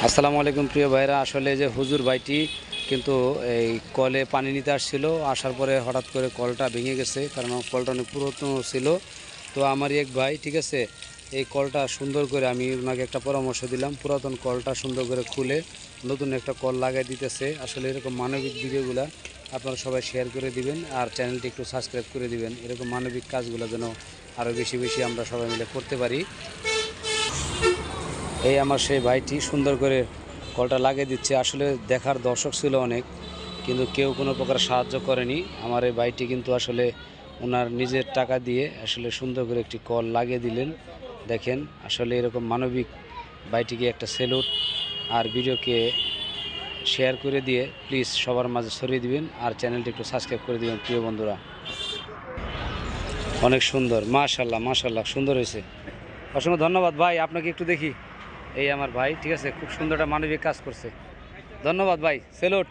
আসসালামু আলাইকুম প্রিয় ভাইরা। আসলে যে হুজুর ভাইটি কিন্তু এই কলে পানি নিতে আসছিল, আসার পরে হঠাৎ করে কলটা ভেঙে গেছে, কারণ কলটা অনেক পুরাতন ছিল। তো আমারই এক ভাই, ঠিক আছে, এই কলটা সুন্দর করে, আমি ওনাকে একটা পরামর্শ দিলাম, পুরাতন কলটা সুন্দর করে খুলে নতুন একটা কল লাগাই দিতেছে। আসলে এরকম মানবিক ভিডিওগুলো আপনারা সবাই শেয়ার করে দিবেন, আর চ্যানেলটি একটু সাবস্ক্রাইব করে দিবেন। এরকম মানবিক কাজগুলো যেন আরও বেশি বেশি আমরা সবাই মিলে করতে পারি। এই আমার সেই ভাইটি সুন্দর করে কলটা লাগিয়ে দিচ্ছে। আসলে দেখার দর্শক ছিল অনেক, কিন্তু কেউ কোনো প্রকার সাহায্য করেনি। আমার এই ভাইটি কিন্তু আসলে ওনার নিজের টাকা দিয়ে আসলে সুন্দর করে একটি কল লাগিয়ে দিলেন। দেখেন, আসলে এরকম মানবিক ভাইটিকে একটা স্যালুট। আর ভিডিওকে শেয়ার করে দিয়ে প্লিজ সবার মাঝে ছড়িয়ে দিবেন, আর চ্যানেলটি একটু সাবস্ক্রাইব করে দিবেন প্রিয় বন্ধুরা। অনেক সুন্দর, মাশাল্লাহ মাশাল্লাহ, সুন্দর হয়েছে। অসংখ্য ধন্যবাদ ভাই, আপনাকে একটু দেখি। এই আমার ভাই, ঠিক আছে, খুব সুন্দর একটা মানবিক কাজ করছে। ধন্যবাদ ভাই, স্যালুট।